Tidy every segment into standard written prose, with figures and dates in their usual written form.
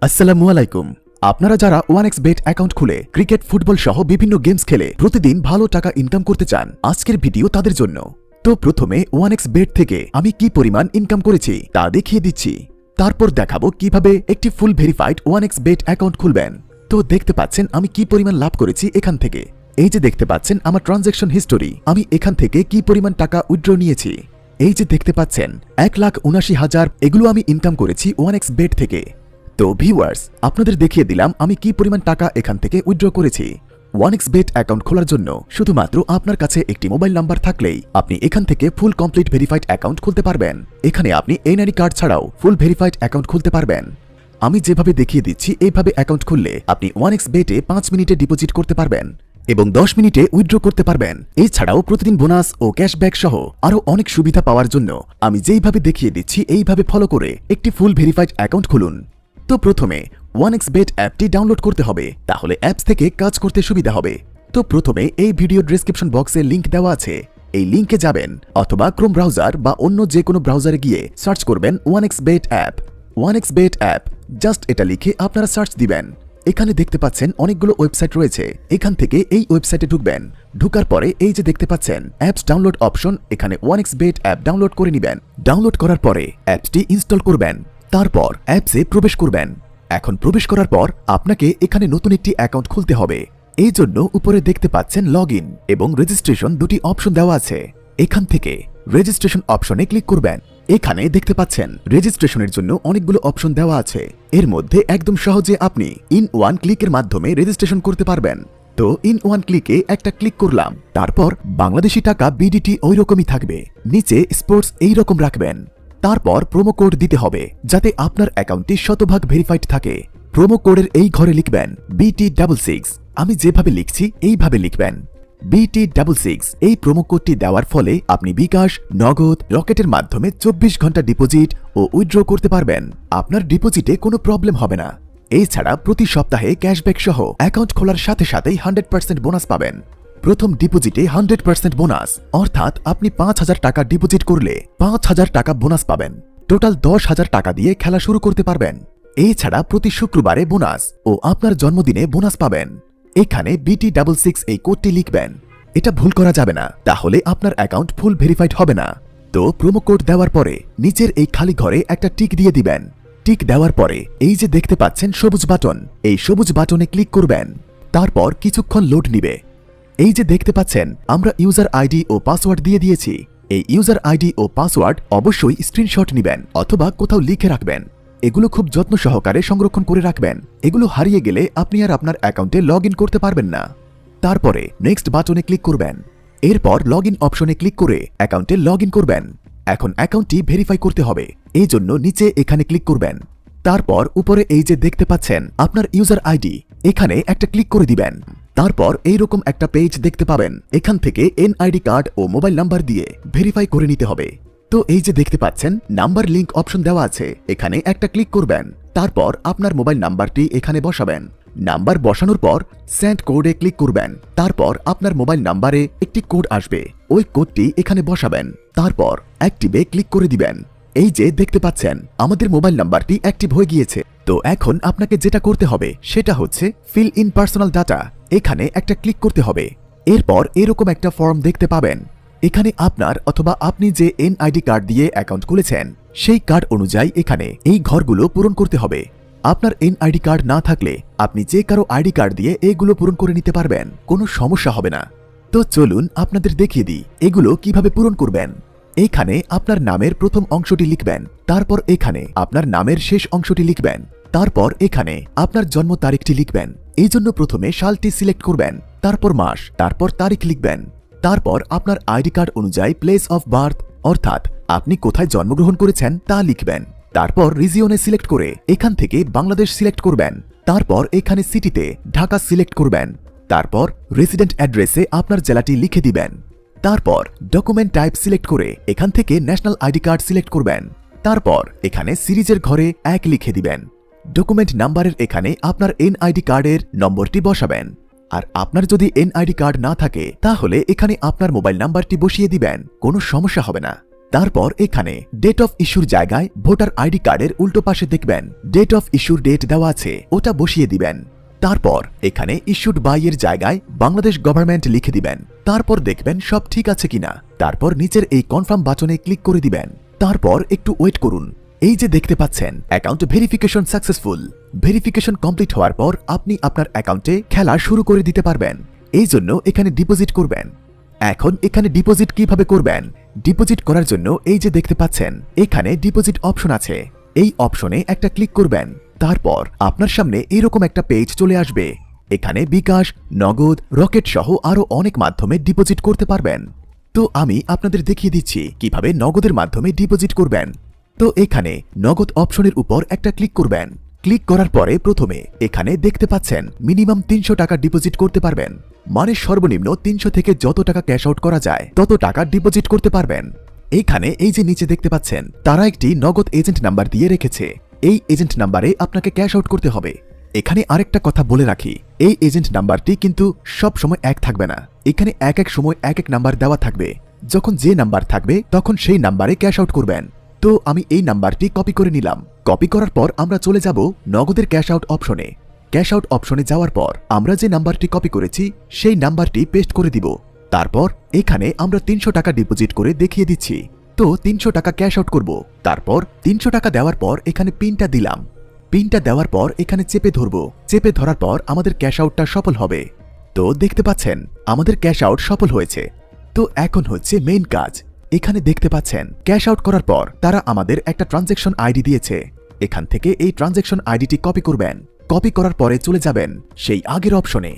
আসসালামু আলাইকুম। আপনারা যারা 1xbet অ্যাকাউন্ট খুলে ক্রিকেট, ফুটবল সহ বিভিন্ন গেমস খেলে প্রতিদিন ভালো টাকা ইনকাম করতে চান, আজকের ভিডিও তাদের জন্য। তো প্রথমে 1xbet থেকে আমি কি পরিমাণ ইনকাম করেছি তা দেখিয়ে দিচ্ছি। তারপর দেখাবো কিভাবে একটি ফুল ভেরিফাইড 1xbet অ্যাকাউন্ট খুলবেন। তো দেখতে পাচ্ছেন আমি কি পরিমাণ লাভ করেছি এখান থেকে। এই যে দেখতে পাচ্ছেন আমার ট্রানজ্যাকশন হিস্টোরি, আমি এখান থেকে কি পরিমাণ টাকা উইথড্র নিয়েছি। এই যে দেখতে পাচ্ছেন 1,79,000 এগুলো আমি ইনকাম করেছি 1xbet থেকে। তো ভিউয়ার্স, আপনাদের দেখিয়ে দিলাম আমি কি পরিমাণ টাকা এখান থেকে উইথড্র করেছি। 1xbet অ্যাকাউন্ট খোলার জন্য শুধুমাত্র আপনার কাছে একটি মোবাইল নাম্বার থাকলেই আপনি এখান থেকে ফুল কমপ্লিট ভেরিফাইড অ্যাকাউন্ট খুলতে পারবেন। এখানে আপনি এনআইডি কার্ড ছাড়াও ফুল ভেরিফাইড অ্যাকাউন্ট খুলতে পারবেন। আমি যেভাবে দেখিয়ে দিচ্ছি এইভাবে অ্যাকাউন্ট খুললে আপনি 1xbet-এ 5 মিনিটে ডিপোজিট করতে পারবেন এবং 10 মিনিটে উইথড্র করতে পারবেন। এছাড়াও প্রতিদিন বোনাস ও ক্যাশব্যাক সহ আরও অনেক সুবিধা পাওয়ার জন্য আমি যেইভাবে দেখিয়ে দিচ্ছি এইভাবে ফলো করে একটি ফুল ভেরিফাইড অ্যাকাউন্ট খুলুন। তো প্রথমে 1xbet অ্যাপটি ডাউনলোড করতে হবে, তাহলে অ্যাপস থেকে কাজ করতে সুবিধা হবে। তো প্রথমে এই ভিডিও ডেসক্রিপশন বক্সে লিংক দেওয়া আছে, এই লিংকে যাবেন অথবা ক্রোম ব্রাউজার বা অন্য যে কোনো ব্রাউজারে গিয়ে সার্চ করবেন 1xbet app. 1xbet app just এটা লিখে আপনারা সার্চ দিবেন। এখানে দেখতে পাচ্ছেন অনেকগুলো ওয়েবসাইট রয়েছে, এখান থেকে এই ওয়েবসাইটে ঢুকবেন। ঢুকার পরে এই যে দেখতে পাচ্ছেন অ্যাপস ডাউনলোড অপশন, এখানে 1xbet অ্যাপ ডাউনলোড করে নেবেন। ডাউনলোড করার পরে অ্যাপসটি ইনস্টল করবেন, তারপর অ্যাপসে প্রবেশ করবেন। এখন প্রবেশ করার পর আপনাকে এখানে নতুন একটি অ্যাকাউন্ট খুলতে হবে। এই জন্য উপরে দেখতে পাচ্ছেন লগ ইন এবং রেজিস্ট্রেশন দুটি অপশন দেওয়া আছে। এখান থেকে রেজিস্ট্রেশন অপশনে ক্লিক করবেন। এখানে দেখতে পাচ্ছেন রেজিস্ট্রেশনের জন্য অনেকগুলো অপশন দেওয়া আছে, এর মধ্যে একদম সহজে আপনি ইন ওয়ান ক্লিকের মাধ্যমে রেজিস্ট্রেশন করতে পারবেন। তো ইন ওয়ান ক্লিকে একটা ক্লিক করলাম, তারপর বাংলাদেশি টাকা বিডিটি ওই রকমই থাকবে, নিচে স্পোর্টস এই রকম রাখবেন। তারপর প্রোমো কোড দিতে হবে যাতে আপনার অ্যাকাউন্টটি শতভাগ ভেরিফাইড থাকে। প্রোমো কোডের এই ঘরে লিখবেন BT66, আমি যেভাবে লিখছি এইভাবে লিখবেন BT66। এই প্রোমো কোডটি দেওয়ার ফলে আপনি বিকাশ, নগদ, রকেটের মাধ্যমে 24 ঘন্টা ডিপোজিট ও উইথড্র করতে পারবেন। আপনার ডিপোজিটে কোনো প্রবলেম হবে না। এছাড়া প্রতি সপ্তাহে ক্যাশব্যাক সহ অ্যাকাউন্ট খোলার সাথে সাথেই 100% বোনাস পাবেন। প্রথম ডিপোজিটে 100% বোনাস, অর্থাৎ আপনি 5,000 টাকা ডিপোজিট করলে 5,000 টাকা বোনাস পাবেন। টোটাল 10,000 টাকা দিয়ে খেলা শুরু করতে পারবেন। এছাড়া প্রতি শুক্রবারে বোনাস ও আপনার জন্মদিনে বোনাস পাবেন। এখানে BT66 এই কোডটি লিখবেন, এটা ভুল করা যাবে না, তাহলে আপনার অ্যাকাউন্ট ফুল ভেরিফাইড হবে না। তো প্রোমো কোড দেওয়ার পরে নিচের এই খালি ঘরে একটা টিক দিয়ে দিবেন। টিক দেওয়ার পরে এই যে দেখতে পাচ্ছেন সবুজ বাটন, এই সবুজ বাটনে ক্লিক করবেন। তারপর কিছুক্ষণ লোড নিবে। এই যে দেখতে পাচ্ছেন আমরা ইউজার আইডি ও পাসওয়ার্ড দিয়ে দিয়েছি। এই ইউজার আইডি ও পাসওয়ার্ড অবশ্যই স্ক্রিনশট নেবেন অথবা কোথাও লিখে রাখবেন। এগুলো খুব যত্ন সহকারে সংরক্ষণ করে রাখবেন, এগুলো হারিয়ে গেলে আপনি আর আপনার অ্যাকাউন্টে লগ ইন করতে পারবেন না। তারপরে নেক্সট বাটনে ক্লিক করবেন। এরপর লগ ইন অপশনে ক্লিক করে অ্যাকাউন্টে লগ ইন করবেন। এখন অ্যাকাউন্টটি ভেরিফাই করতে হবে, এই জন্য নিচে এখানে ক্লিক করবেন। তারপর উপরে এই যে দেখতে পাচ্ছেন আপনার ইউজার আইডি, এখানে একটা ক্লিক করে দিবেন। তারপর এইরকম একটা পেজ দেখতে পাবেন, এখান থেকে এনআইডি কার্ড ও মোবাইল নাম্বার দিয়ে ভেরিফাই করে নিতে হবে। তো এই যে দেখতে পাচ্ছেন নাম্বার লিংক অপশন দেওয়া আছে, এখানে একটা ক্লিক করবেন। তারপর আপনার মোবাইল নাম্বারটি এখানে বসাবেন। নাম্বার বসানোর পর সেন্ড কোডে ক্লিক করবেন। তারপর আপনার মোবাইল নাম্বারে একটি কোড আসবে, ওই কোডটি এখানে বসাবেন। তারপর অ্যাক্টিভে ক্লিক করে দিবেন। এই যে দেখতে পাচ্ছেন আমাদের মোবাইল নাম্বারটি অ্যাক্টিভ হয়ে গিয়েছে। তো এখন আপনাকে যেটা করতে হবে সেটা হচ্ছে ফিল ইন পার্সোনাল ডাটা, এখানে একটা ক্লিক করতে হবে। এরপর এরকম একটা ফর্ম দেখতে পাবেন, এখানে আপনার অথবা আপনি যে এনআইডি কার্ড দিয়ে অ্যাকাউন্ট খুলেছেন সেই কার্ড অনুযায়ী এখানে এই ঘরগুলো পূরণ করতে হবে। আপনার এনআইডি কার্ড না থাকলে আপনি যে কারো আইডি কার্ড দিয়ে এগুলো পূরণ করে নিতে পারবেন, কোনো সমস্যা হবে না। তো চলুন আপনাদের দেখিয়ে দিই এগুলো কিভাবে পূরণ করবেন। এখানে আপনার নামের প্রথম অংশটি লিখবেন, তারপর এখানে আপনার নামের শেষ অংশটি লিখবেন, তারপর এখানে আপনার জন্ম তারিখটি লিখবেন। এই জন্য প্রথমে সালটি সিলেক্ট করবেন, তারপর মাস, তারপর তারিখ লিখবেন। তারপর আপনার আইডি কার্ড অনুযায়ী প্লেস অফ বার্থ, অর্থাৎ আপনি কোথায় জন্মগ্রহণ করেছেন তা লিখবেন। তারপর রিজিয়নে সিলেক্ট করে এখান থেকে বাংলাদেশ সিলেক্ট করবেন। তারপর এখানে সিটিতে ঢাকা সিলেক্ট করবেন। তারপর রেসিডেন্ট অ্যাড্রেসে আপনার জেলাটি লিখে দিবেন। তারপর ডকুমেন্ট টাইপ সিলেক্ট করে এখান থেকে ন্যাশনাল আইডি কার্ড সিলেক্ট করবেন। তারপর এখানে সিরিজের ঘরে 1 লিখে দিবেন। ডকুমেন্ট নাম্বারের এখানে আপনার এনআইডি কার্ডের নম্বরটি বসাবেন। আর আপনার যদি এনআইডি কার্ড না থাকে তাহলে এখানে আপনার মোবাইল নাম্বারটি বসিয়ে দিবেন, কোনো সমস্যা হবে না। তারপর এখানে ডেট অফ ইস্যুর জায়গায় ভোটার আইডি কার্ডের উল্টো পাশে দেখবেন ডেট অফ ইস্যুর ডেট দেওয়া আছে, ওটা বসিয়ে দিবেন। তারপর এখানে ইস্যুড বাই এর জায়গায় বাংলাদেশ গভর্নমেন্ট লিখে দিবেন। তারপর দেখবেন সব ঠিক আছে কিনা। তারপর নিচের এই কনফার্ম বাটনে ক্লিক করে দিবেন। তারপর একটু ওয়েট করুন। এই যে দেখতে পাচ্ছেন account verification successful. Verification complete হওয়ার পর আপনি আপনার অ্যাকাউন্টে খেলা শুরু করে দিতে পারবেন। এই জন্য এখানে ডিপোজিট করবেন। এখন এখানে ডিপোজিট কিভাবে করবেন? ডিপোজিট করার জন্য এই যে দেখতে পাচ্ছেন এখানে ডিপোজিট অপশন আছে, এই অপশনে একটা ক্লিক করবেন। তারপর আপনার সামনে এরকম একটা পেজ চলে আসবে। এখানে বিকাশ, নগদ, রকেট সহ আরো অনেক মাধ্যমে ডিপোজিট করতে পারবেন। তো আমি আপনাদের দেখিয়ে দিচ্ছি কিভাবে নগদের মাধ্যমে ডিপোজিট করবেন। তো এখানে নগদ অপশনের উপর একটা ক্লিক করবেন। ক্লিক করার পরে প্রথমে এখানে দেখতে পাচ্ছেন মিনিমাম 300 টাকা ডিপোজিট করতে পারবেন, মানে সর্বনিম্ন 300 থেকে যত টাকা ক্যাশ আউট করা যায় তত টাকা ডিপোজিট করতে পারবেন। এইখানে এই যে নিচে দেখতে পাচ্ছেন তারা একটি নগদ এজেন্ট নাম্বার দিয়ে রেখেছে, এই এজেন্ট নাম্বারে আপনাকে ক্যাশ আউট করতে হবে। এখানে আরেকটা কথা বলে রাখি, এই এজেন্ট নাম্বারটি কিন্তু সব সময় এক থাকবে না, এখানে এক এক সময় এক এক নাম্বার দেওয়া থাকবে। যখন যে নাম্বার থাকবে তখন সেই নাম্বারে ক্যাশ আউট করবেন। তো আমি এই নাম্বারটি কপি করে নিলাম। কপি করার পর আমরা চলে যাব নগদের ক্যাশ আউট অপশনে। ক্যাশ আউট অপশনে যাওয়ার পর আমরা যে নাম্বারটি কপি করেছি সেই নাম্বারটি পেস্ট করে দিব। তারপর এখানে আমরা 300 টাকা ডিপোজিট করে দেখিয়ে দিচ্ছি। তো 300 টাকা ক্যাশ আউট করব। তারপর 300 টাকা দেওয়ার পর এখানে পিনটা দিলাম। পিনটা দেওয়ার পর এখানে চেপে ধরব। চেপে ধরার পর আমাদের ক্যাশ আউটটা সফল হবে। তো দেখতে পাচ্ছেন আমাদের ক্যাশ আউট সফল হয়েছে। তো এখন হচ্ছে মেইন কাজ। এখানে দেখতে পাচ্ছেন ক্যাশ আউট করার পর তারা আমাদের একটা ট্রানজ্যাকশন আইডি দিয়েছে। এখান থেকে এই ট্রানজ্যাকশন আইডিটি কপি করবেন। কপি করার পরে চলে যাবেন সেই আগের অপশনে।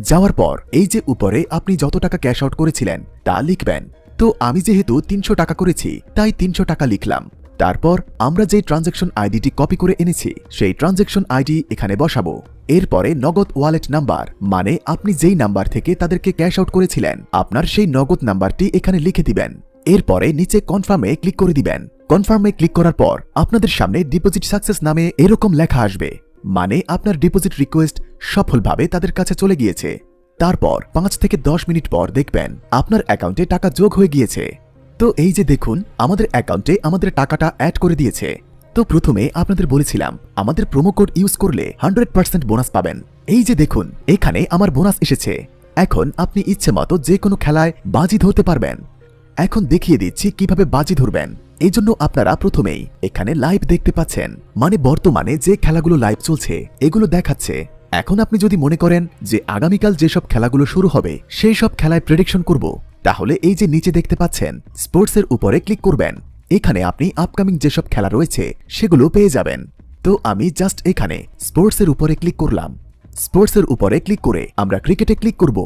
যাওয়ার পর এই যে উপরে আপনি যত টাকা ক্যাশ আউট করেছিলেন তা লিখবেন। তো আমি যেহেতু 300 টাকা করেছি তাই 300 টাকা লিখলাম। তারপর আমরা যে ট্রানজ্যাকশন আইডিটি কপি করে এনেছি সেই ট্রানজ্যাকশন আইডি এখানে বসাবো। এরপরে নগদ ওয়ালেট নাম্বার, মানে আপনি যেই নাম্বার থেকে তাদেরকে ক্যাশ আউট করেছিলেন আপনার সেই নগদ নাম্বারটি এখানে লিখে দিবেন। এরপরে নিচে কনফার্মে ক্লিক করে দিবেন। কনফার্মে ক্লিক করার পর আপনাদের সামনে ডিপোজিট সাকসেস নামে এরকম লেখা আসবে, মানে আপনার ডিপোজিট রিকোয়েস্ট সফলভাবে তাদের কাছে চলে গিয়েছে। তারপর 5 থেকে 10 মিনিট পর দেখবেন আপনার অ্যাকাউন্টে টাকা যোগ হয়ে গিয়েছে। তো এই যে দেখুন আমাদের অ্যাকাউন্টে আমাদের টাকাটা অ্যাড করে দিয়েছে। তো প্রথমে আপনাদের বলেছিলাম আমাদের প্রোমো কোড ইউজ করলে 100% বোনাস পাবেন। এই যে দেখুন এখানে আমার বোনাস এসেছে। এখন আপনি ইচ্ছে মতো যে কোনো খেলায় বাজি ধরতে পারবেন। এখন দেখিয়ে দিচ্ছি কিভাবে বাজি ধরবেন। এই জন্য আপনারা প্রথমেই এখানে লাইভ দেখতে পাচ্ছেন, মানে বর্তমানে যে খেলাগুলো লাইভ চলছে এগুলো দেখাচ্ছে। এখন আপনি যদি মনে করেন যে আগামীকাল যেসব খেলাগুলো শুরু হবে সেই সব খেলায় প্রেডিকশন করব, তাহলে এই যে নিচে দেখতে পাচ্ছেন স্পোর্টসের উপরে ক্লিক করবেন। এখানে আপনি আপকামিং যেসব খেলা রয়েছে সেগুলো পেয়ে যাবেন। তো আমি জাস্ট এখানে স্পোর্টসের উপরে ক্লিক করলাম। স্পোর্টসের উপরে ক্লিক করে আমরা ক্রিকেটে ক্লিক করব।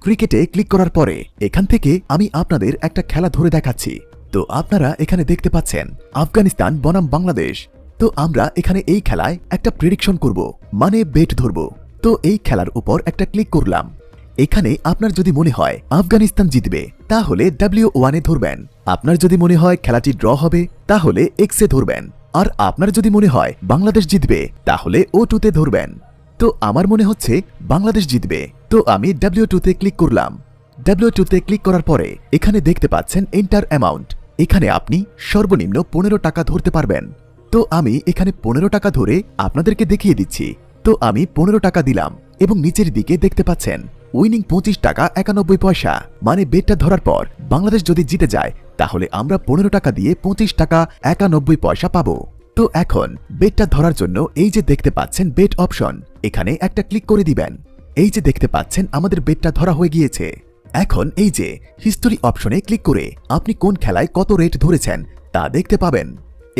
ক্রিকেটে ক্লিক করার পরে এখান থেকে আমি আপনাদের একটা খেলা ধরে দেখাচ্ছি। তো আপনারা এখানে দেখতে পাচ্ছেন আফগানিস্তান বনাম বাংলাদেশ। তো আমরা এখানে এই খেলায় একটা প্রেডিকশন করব, মানে বেট ধরব। তো এই খেলার উপর একটা ক্লিক করলাম। এখানে আপনার যদি মনে হয় আফগানিস্তান জিতবে তাহলে W1 এ ধরবেন। আপনার যদি মনে হয় খেলাটি ড্র হবে তাহলে X এ ধরবেন। আর আপনার যদি মনে হয় বাংলাদেশ জিতবে তাহলে O2 তে ধরবেন। তো আমার মনে হচ্ছে বাংলাদেশ জিতবে, তো আমি W2 তে ক্লিক করলাম। W2 তে ক্লিক করার পরে এখানে দেখতে পাচ্ছেন এন্টার অ্যামাউন্ট। এখানে আপনি সর্বনিম্ন 15 টাকা ধরতে পারবেন। তো আমি এখানে 15 টাকা ধরে আপনাদেরকে দেখিয়ে দিচ্ছি। তো আমি 15 টাকা দিলাম এবং নিচের দিকে দেখতে পাচ্ছেন উইনিং 25 টাকা 91 পয়সা, মানে বেটটা ধরার পর বাংলাদেশ যদি জিতে যায় তাহলে আমরা 15 টাকা দিয়ে 25 টাকা 91 পয়সা পাবো। তো এখন বেটটা ধরার জন্য এই যে দেখতে পাচ্ছেন বেট অপশন, এখানে একটা ক্লিক করে দিবেন। এই যে দেখতে পাচ্ছেন আমাদের বেটটা ধরা হয়ে গিয়েছে। এখন এই যে হিস্টোরি অপশনে ক্লিক করে আপনি কোন খেলায় কত রেট ধরেছেন তা দেখতে পাবেন।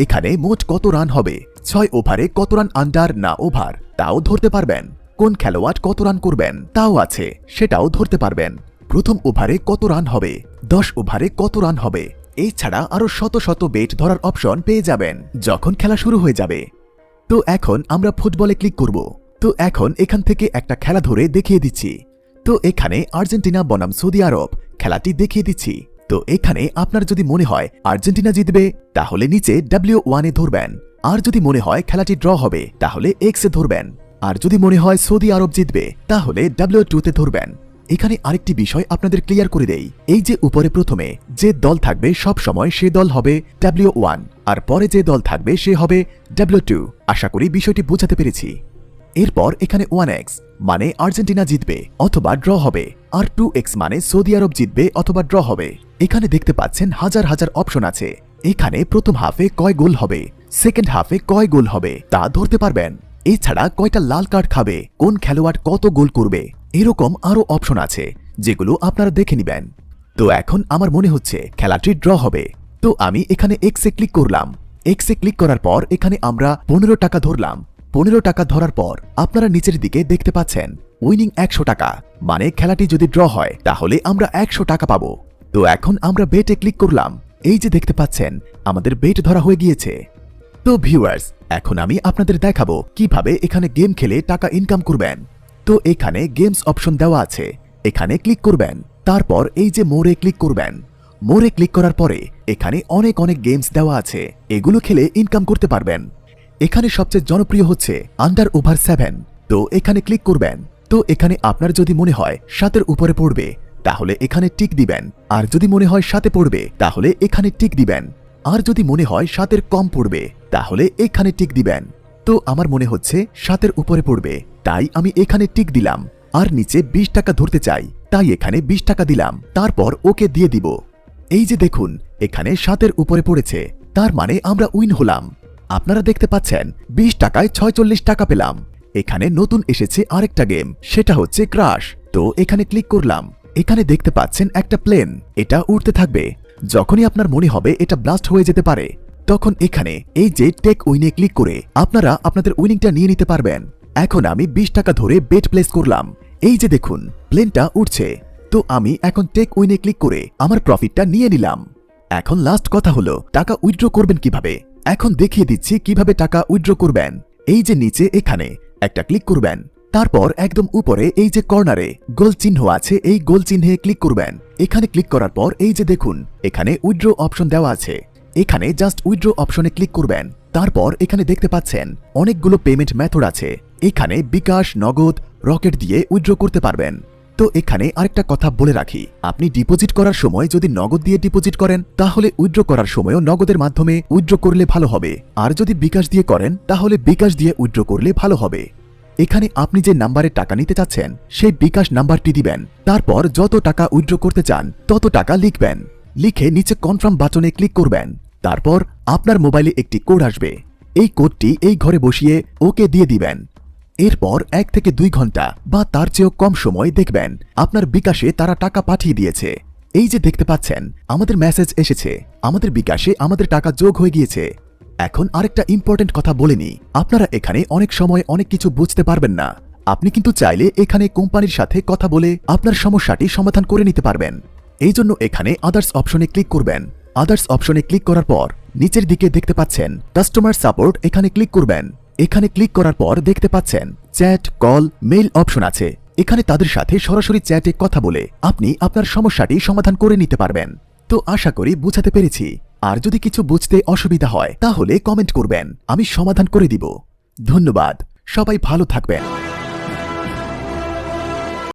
এখানে মোট কত রান হবে, 6 ওভারে কত রান আন্ডার না ওভার তাও ধরতে পারবেন। কোন খেলোয়াড় কত রান করবেন তাও আছে, সেটাও ধরতে পারবেন। প্রথম ওভারে কত রান হবে, 10 ওভারে কত রান হবে, এছাড়া আরো শত শত বেট ধরার অপশন পেয়ে যাবেন যখন খেলা শুরু হয়ে যাবে। তো এখন আমরা ফুটবলে ক্লিক করব। তো এখন এখান থেকে একটা খেলা ধরে দেখিয়ে দিচ্ছি। তো এখানে আর্জেন্টিনা বনাম সৌদি আরব খেলাটি দেখিয়ে দিচ্ছি। তো এখানে আপনার যদি মনে হয় আর্জেন্টিনা জিতবে তাহলে নিচে W1 এ ধরবেন। আর যদি মনে হয় খেলাটি ড্র হবে তাহলে X এ ধরবেন। আর যদি মনে হয় সৌদি আরব জিতবে তাহলে W2 তে ধরবেন। এখানে আরেকটি বিষয় আপনাদের ক্লিয়ার করে দেই, এই যে উপরে প্রথমে যে দল থাকবে সব সময় সে দল হবে W1 আর পরে যে দল থাকবে সে হবে W2। আশা করি বিষয়টি বোঝাতে পেরেছি। এরপর এখানে 1x মানে আর্জেন্টিনা জিতবে অথবা ড্র হবে, আর 2x মানে সৌদি আরব জিতবে অথবা ড্র হবে। এখানে দেখতে পাচ্ছেন হাজার হাজার অপশন আছে। এখানে প্রথম হাফে কয় গোল হবে, সেকেন্ড হাফে কয় গোল হবে তা ধরতে পারবেন। এছাড়া কয়টা লাল কার্ড খাবে, কোন খেলোয়াড় কত গোল করবে, এরকম আরো অপশন আছে যেগুলো আপনারা দেখে নেবেন। তো এখন আমার মনে হচ্ছে খেলাটি ড্র হবে, তো আমি এখানে এক্সে ক্লিক করলাম। এক্সে ক্লিক করার পর এখানে আমরা 15 টাকা ধরলাম। 15 টাকা ধরার পর আপনারা নিচের দিকে দেখতে পাচ্ছেন উইনিং 100 টাকা, মানে খেলাটি যদি ড্র হয় তাহলে আমরা 100 টাকা পাবো। তো এখন আমরা বেটে ক্লিক করলাম। এই যে দেখতে পাচ্ছেন আমাদের বেট ধরা হয়ে গিয়েছে। তো ভিউয়ার্স, এখন আমি আপনাদের দেখাবো কিভাবে এখানে গেম খেলে টাকা ইনকাম করবেন। তো এখানে গেমস অপশন দেওয়া আছে, এখানে ক্লিক করবেন। তারপর এই যে মোরে ক্লিক করবেন। মোরে ক্লিক করার পরে এখানে অনেক অনেক গেমস দেওয়া আছে, এগুলো খেলে ইনকাম করতে পারবেন। এখানে সবচেয়ে জনপ্রিয় হচ্ছে আন্ডার ওভার 7। তো এখানে ক্লিক করবেন। তো এখানে আপনার যদি মনে হয় 7-এর উপরে পড়বে তাহলে এখানে টিক দিবেন, আর যদি মনে হয় 7-এ পড়বে তাহলে এখানে টিক দিবেন, আর যদি মনে হয় 7-এর কম পড়বে তাহলে এখানে টিক দিবেন। তো আমার মনে হচ্ছে 7-এর উপরে পড়বে, তাই আমি এখানে টিক দিলাম। আর নিচে 20 টাকা ধরতে চাই, তাই এখানে 20 টাকা দিলাম, তারপর ওকে দিয়ে দিব। এই যে দেখুন এখানে 7-এর উপরে পড়েছে, তার মানে আমরা উইন হলাম। আপনারা দেখতে পাচ্ছেন 20 টাকায় 46 টাকা পেলাম। এখানে নতুন এসেছে আরেকটা গেম, সেটা হচ্ছে ক্রাশ। তো এখানে ক্লিক করলাম। এখানে দেখতে পাচ্ছেন একটা প্লেন, এটা উড়তে থাকবে। যখনই আপনার মনে হবে এটা ব্লাস্ট হয়ে যেতে পারে, তখন এখানে এই যে টেক উইনে ক্লিক করে আপনারা আপনাদের উইনিংটা নিয়ে নিতে পারবেন। এখন আমি 20 টাকা ধরে বেট প্লেস করলাম। এই যে দেখুন প্লেনটা উঠছে। তো আমি এখন টেক উইনে ক্লিক করে আমার প্রফিটটা নিয়ে নিলাম। এখন লাস্ট কথা হলো টাকা উইথড্র করবেন কিভাবে। এখন দেখিয়ে দিচ্ছি কিভাবে টাকা উইথড্র করবেন। এই যে নিচে এখানে একটা ক্লিক করবেন, তারপর একদম উপরে এই যে কর্নারে গোল চিহ্ন আছে, এই গোল চিহ্নে ক্লিক করবেন। এখানে ক্লিক করার পর এই যে দেখুন এখানে উইথড্র অপশন দেওয়া আছে, এখানে জাস্ট উইথড্র অপশনে ক্লিক করবেন। তারপর এখানে দেখতে পাচ্ছেন অনেকগুলো পেমেন্ট মেথড আছে, এখানে বিকাশ, নগদ, রকেট দিয়ে উইথড্র করতে পারবেন। তো এখানে আরেকটা কথা বলে রাখি, আপনি ডিপোজিট করার সময় যদি নগদ দিয়ে ডিপোজিট করেন তাহলে উইথড্র করার সময়ও নগদের মাধ্যমে উইথড্র করলে ভালো হবে, আর যদি বিকাশ দিয়ে করেন তাহলে বিকাশ দিয়ে উইথড্র করলে ভালো হবে। এখানে আপনি যে নাম্বারে টাকা নিতে চাচ্ছেন সেই বিকাশ নাম্বারটি দিবেন, তারপর যত টাকা উইথড্র করতে চান তত টাকা লিখবেন। লিখে নিচে কনফার্ম বাটনে ক্লিক করবেন। তারপর আপনার মোবাইলে একটি কোড আসবে, এই কোডটি এই ঘরে বসিয়ে ওকে দিয়ে দিবেন। এরপর 1 থেকে 2 ঘন্টা বা তার চেয়েও কম সময় দেখবেন আপনার বিকাশে তারা টাকা পাঠিয়ে দিয়েছে। এই যে দেখতে পাচ্ছেন আমাদের মেসেজ এসেছে, আমাদের বিকাশে আমাদের টাকা যোগ হয়ে গিয়েছে। এখন আরেকটা ইম্পর্টেন্ট কথা বলে নিই, আপনারা এখানে অনেক সময় অনেক কিছু বুঝতে পারবেন না। আপনি কিন্তু চাইলে এখানে কোম্পানির সাথে কথা বলে আপনার সমস্যাটি সমাধান করে নিতে পারবেন। এই জন্য এখানে আদার্স অপশনে ক্লিক করবেন। আদার্স অপশনে ক্লিক করার পর নিচের দিকে দেখতে পাচ্ছেন কাস্টমার সাপোর্ট, এখানে ক্লিক করবেন। এখানে ক্লিক করার পর দেখতে পাচ্ছেন চ্যাট, কল, মেইল অপশন আছে, এখানে তাদের সাথে সরাসরি চ্যাটে কথা বলে আপনি আপনার সমস্যাটি সমাধান করে নিতে পারবেন। তো আশা করি বুঝাতে পেরেছি, আর যদি কিছু বুঝতে অসুবিধা হয় তাহলে কমেন্ট করবেন, আমি সমাধান করে দিব। ধন্যবাদ, সবাই ভালো থাকবেন।